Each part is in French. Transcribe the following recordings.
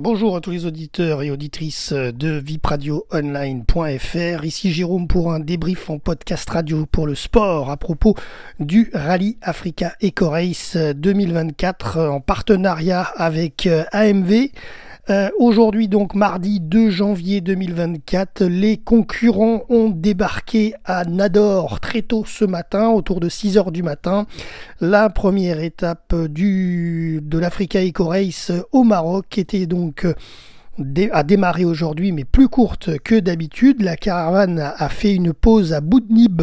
Bonjour à tous les auditeurs et auditrices de vipradioonline.fr. Ici Jérôme pour un débrief en podcast radio pour le sport à propos du Rallye Africa Eco Race 2024 en partenariat avec AMV. Aujourd'hui donc mardi 2 janvier 2024, les concurrents ont débarqué à Nador très tôt ce matin, autour de 6h du matin. La première étape de l'Africa Eco Race au Maroc était donc a démarré aujourd'hui, mais plus courte que d'habitude. La caravane a fait une pause à Boudnib,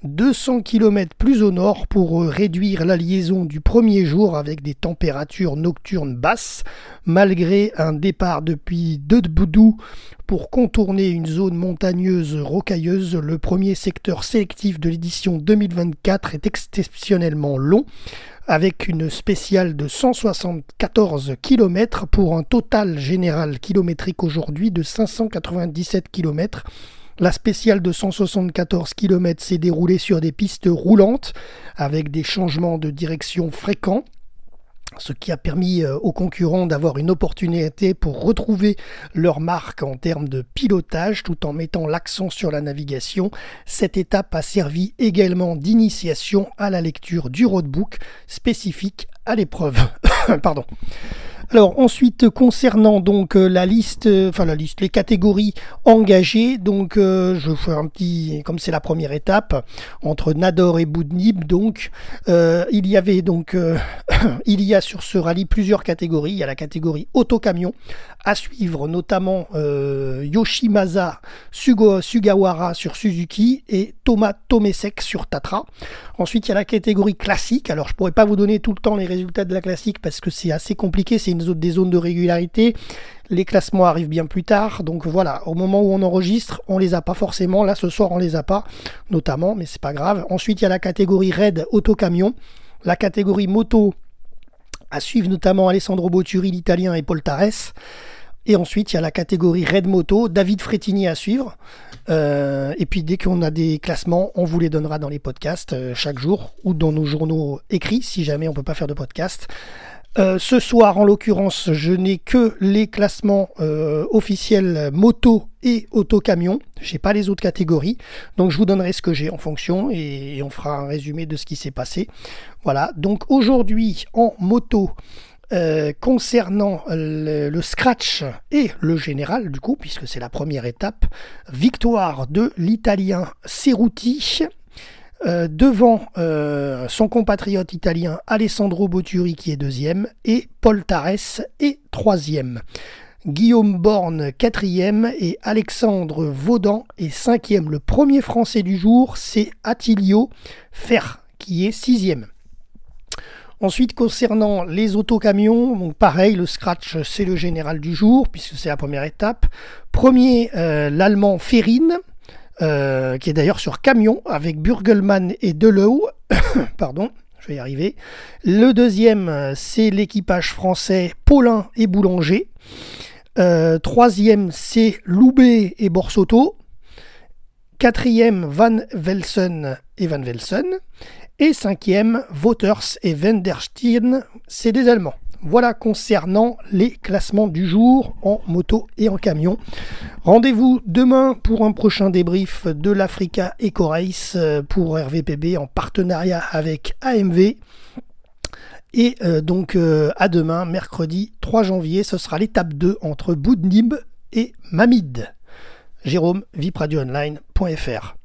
200 km plus au nord, pour réduire la liaison du premier jour avec des températures nocturnes basses, malgré un départ depuis Dedboudou pour contourner une zone montagneuse rocailleuse. Le premier secteur sélectif de l'édition 2024 est exceptionnellement long, avec une spéciale de 174 km pour un total général kilométrique aujourd'hui de 597 km. La spéciale de 174 km s'est déroulée sur des pistes roulantes avec des changements de direction fréquents, ce qui a permis aux concurrents d'avoir une opportunité pour retrouver leur marque en termes de pilotage tout en mettant l'accent sur la navigation. Cette étape a servi également d'initiation à la lecture du roadbook spécifique à l'épreuve. Pardon. Alors ensuite, concernant donc les catégories engagées, donc je vais faire un petit, comme c'est la première étape entre Nador et Boudnib, donc il y a sur ce rallye plusieurs catégories. Il y a la catégorie autocamion à suivre, notamment Yoshimasa Sugawara sur Suzuki et Thomas Tomesek sur Tatra. Ensuite, il y a la catégorie classique. Alors, je pourrais pas vous donner tout le temps les résultats de la classique parce que c'est assez compliqué. C'est des zones de régularité. Les classements arrivent bien plus tard. Donc voilà, au moment où on enregistre, on les a pas forcément. Là, ce soir, on les a pas, notamment, mais c'est pas grave. Ensuite, il y a la catégorie raid autocamion. La catégorie moto à suivre, notamment Alessandro Botturi, l'Italien, et Paul Tarès. Et ensuite, il y a la catégorie Red Moto, David Frettini à suivre. Et puis, dès qu'on a des classements, on vous les donnera dans les podcasts chaque jour ou dans nos journaux écrits, si jamais on ne peut pas faire de podcast. Ce soir, en l'occurrence, je n'ai que les classements officiels moto et autocamion. Je n'ai pas les autres catégories. Donc, je vous donnerai ce que j'ai en fonction et on fera un résumé de ce qui s'est passé. Voilà. Donc, aujourd'hui, en moto, concernant le scratch et le général, du coup, puisque c'est la première étape, victoire de l'Italien Cerruti devant son compatriote italien Alessandro Botturi qui est deuxième et Paul Tarès est troisième. Guillaume Borne quatrième et Alexandre Vaudan est cinquième. Le premier français du jour, c'est Attilio Fer qui est sixième. Ensuite, concernant les autocamions, donc pareil, le scratch, c'est le général du jour, puisque c'est la première étape. Premier, l'Allemand Ferrin, qui est d'ailleurs sur camion, avec Burgelmann et Delau. Pardon, je vais y arriver. Le deuxième, c'est l'équipage français Paulin et Boulanger. Troisième, c'est Loubet et Borsotto. Quatrième, Van Velsen et Van Velsen. Et cinquième, Wouters et Van der Steen, c'est des Allemands. Voilà concernant les classements du jour en moto et en camion. Rendez-vous demain pour un prochain débrief de l'Africa Eco Race pour RVPB en partenariat avec AMV. Et donc à demain, mercredi 3 janvier, ce sera l'étape 2 entre Boudnib et Mamid. Jérôme, vipradioonline.fr.